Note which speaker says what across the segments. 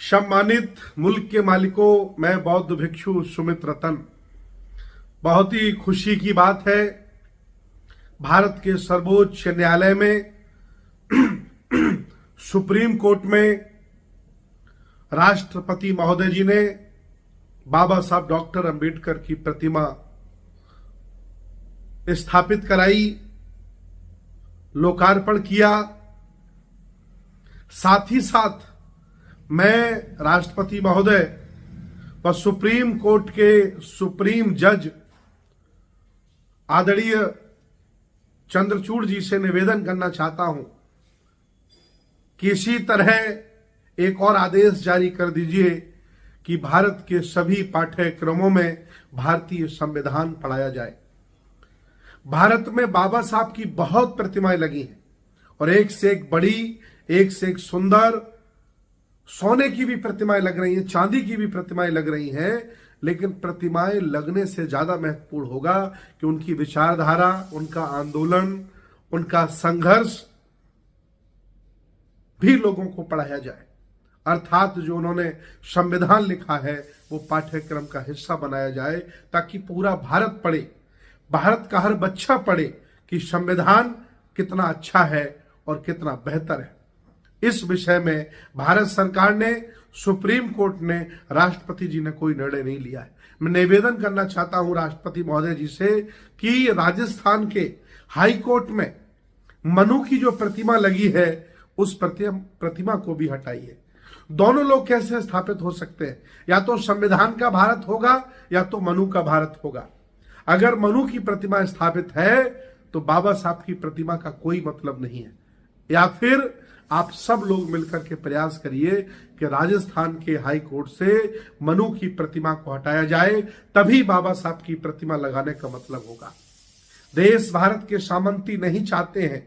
Speaker 1: सम्मानित मुल्क के मालिकों, मैं बौद्ध भिक्षु सुमित रतन। बहुत ही खुशी की बात है, भारत के सर्वोच्च न्यायालय में सुप्रीम कोर्ट में राष्ट्रपति महोदय जी ने बाबा साहब डॉक्टर अंबेडकर की प्रतिमा स्थापित कराई, लोकार्पण किया। साथ ही साथ मैं राष्ट्रपति महोदय व सुप्रीम कोर्ट के सुप्रीम जज आदरणीय चंद्रचूड़ जी से निवेदन करना चाहता हूं कि इसी तरह एक और आदेश जारी कर दीजिए कि भारत के सभी पाठ्यक्रमों में भारतीय संविधान पढ़ाया जाए। भारत में बाबा साहब की बहुत प्रतिमाएं लगी हैं और एक से एक बड़ी, एक से एक सुंदर, सोने की भी प्रतिमाएं लग रही हैं, चांदी की भी प्रतिमाएं लग रही हैं, लेकिन प्रतिमाएं लगने से ज्यादा महत्वपूर्ण होगा कि उनकी विचारधारा, उनका आंदोलन, उनका संघर्ष भी लोगों को पढ़ाया जाए। अर्थात जो उन्होंने संविधान लिखा है वो पाठ्यक्रम का हिस्सा बनाया जाए, ताकि पूरा भारत पढ़े, भारत का हर बच्चा पढ़े कि संविधान कितना अच्छा है और कितना बेहतर है। इस विषय में भारत सरकार ने, सुप्रीम कोर्ट ने, राष्ट्रपति जी ने कोई निर्णय नहीं लिया है। मैं निवेदन करना चाहता हूं राष्ट्रपति महोदय जी से कि राजस्थान के हाई कोर्ट में मनु की जो प्रतिमा लगी है उस प्रतिमा को भी हटाइए। दोनों लोग कैसे स्थापित हो सकते हैं? या तो संविधान का भारत होगा या तो मनु का भारत होगा। अगर मनु की प्रतिमा स्थापित है तो बाबा साहब की प्रतिमा का कोई मतलब नहीं है। या फिर आप सब लोग मिलकर के प्रयास करिए कि राजस्थान के हाई कोर्ट से मनु की प्रतिमा को हटाया जाए, तभी बाबा साहब की प्रतिमा लगाने का मतलब होगा। देश भारत के सामंती नहीं चाहते हैं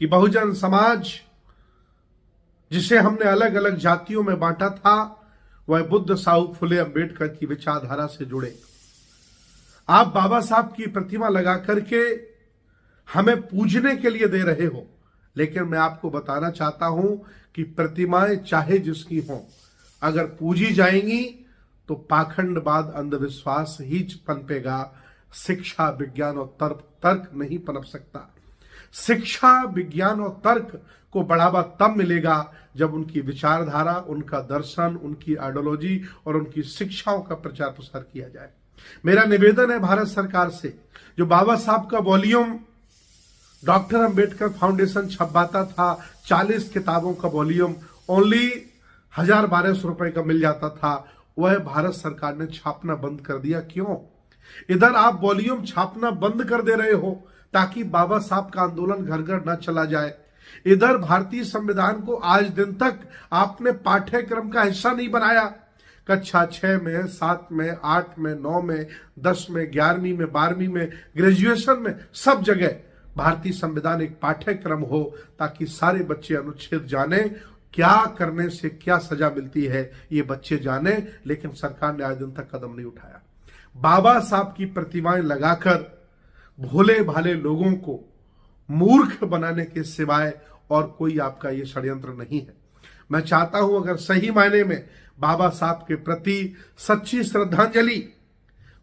Speaker 1: कि बहुजन समाज, जिसे हमने अलग अलग जातियों में बांटा था, वह बुद्ध, साहू फुले, अंबेडकर की विचारधारा से जुड़े। आप बाबा साहब की प्रतिमा लगा करके हमें पूजने के लिए दे रहे हो, लेकिन मैं आपको बताना चाहता हूं कि प्रतिमाएं चाहे जिसकी हों, अगर पूजी जाएंगी तो पाखंडवाद, अंधविश्वास ही पनपेगा। शिक्षा, विज्ञान और तर्क नहीं पनप सकता। शिक्षा, विज्ञान और तर्क को बढ़ावा तब मिलेगा जब उनकी विचारधारा, उनका दर्शन, उनकी आइडियोलॉजी और उनकी शिक्षाओं का प्रचार प्रसार किया जाए। मेरा निवेदन है भारत सरकार से, जो बाबा साहब का वॉल्यूम डॉक्टर अंबेडकर फाउंडेशन छपवाता था, 40 किताबों का वॉल्यूम ओनली 1000-1200 रुपए का मिल जाता था, वह भारत सरकार ने छापना बंद कर दिया। क्यों? इधर आप वॉल्यूम छापना बंद कर दे रहे हो ताकि बाबा साहब का आंदोलन घर घर न चला जाए। इधर भारतीय संविधान को आज दिन तक आपने पाठ्यक्रम का हिस्सा नहीं बनाया। कक्षा 6 में, 7 में, 8 में, 9 में, 10 में, 11वीं में, 12वीं में, ग्रेजुएशन में, सब जगह भारतीय संविधान एक पाठ्यक्रम हो, ताकि सारे बच्चे अनुच्छेद जाने, क्या करने से क्या सजा मिलती है ये बच्चे जाने। लेकिन सरकार ने आज दिन तक कदम नहीं उठाया। बाबा साहब की प्रतिमाएं लगाकर भोले भाले लोगों को मूर्ख बनाने के सिवाय और कोई आपका ये षड्यंत्र नहीं है। मैं चाहता हूं अगर सही मायने में बाबा साहब के प्रति सच्ची श्रद्धांजलि,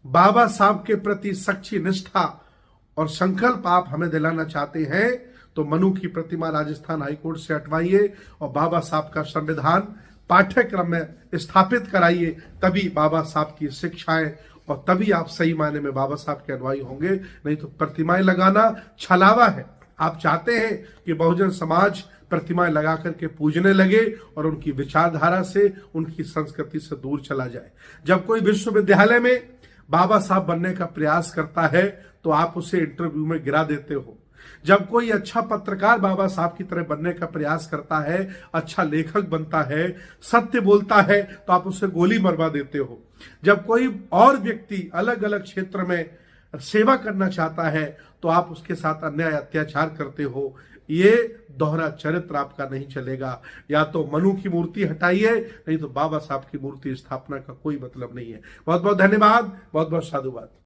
Speaker 1: बाबा साहब के प्रति सच्ची निष्ठा और संकल्प आप हमें दिलाना चाहते हैं तो मनु की प्रतिमा राजस्थान हाईकोर्ट से हटवाइए और बाबा साहब का संविधान पाठ्यक्रम में स्थापित कराइए। तभी बाबा साहब की शिक्षाएं और तभी आप सही मायने में बाबा साहब के अनुयायी होंगे। नहीं तो प्रतिमाएं लगाना छलावा है। आप चाहते हैं कि बहुजन समाज प्रतिमाएं लगा करके पूजने लगे और उनकी विचारधारा से, उनकी संस्कृति से दूर चला जाए। जब कोई विश्वविद्यालय में बाबा साहब बनने का प्रयास करता है तो आप उसे इंटरव्यू में गिरा देते हो। जब कोई अच्छा पत्रकार बाबा साहब की तरह बनने का प्रयास करता है, अच्छा लेखक बनता है, सत्य बोलता है, तो आप उसे गोली मरवा देते हो। जब कोई और व्यक्ति अलग अलग क्षेत्र में सेवा करना चाहता है तो आप उसके साथ अन्याय, अत्याचार करते हो। ये दोहरा चरित्र आपका नहीं चलेगा। या तो मनु की मूर्ति हटाइए, नहीं तो बाबा साहब की मूर्ति स्थापना का कोई मतलब नहीं है। बहुत बहुत धन्यवाद, बहुत बहुत साधुवाद।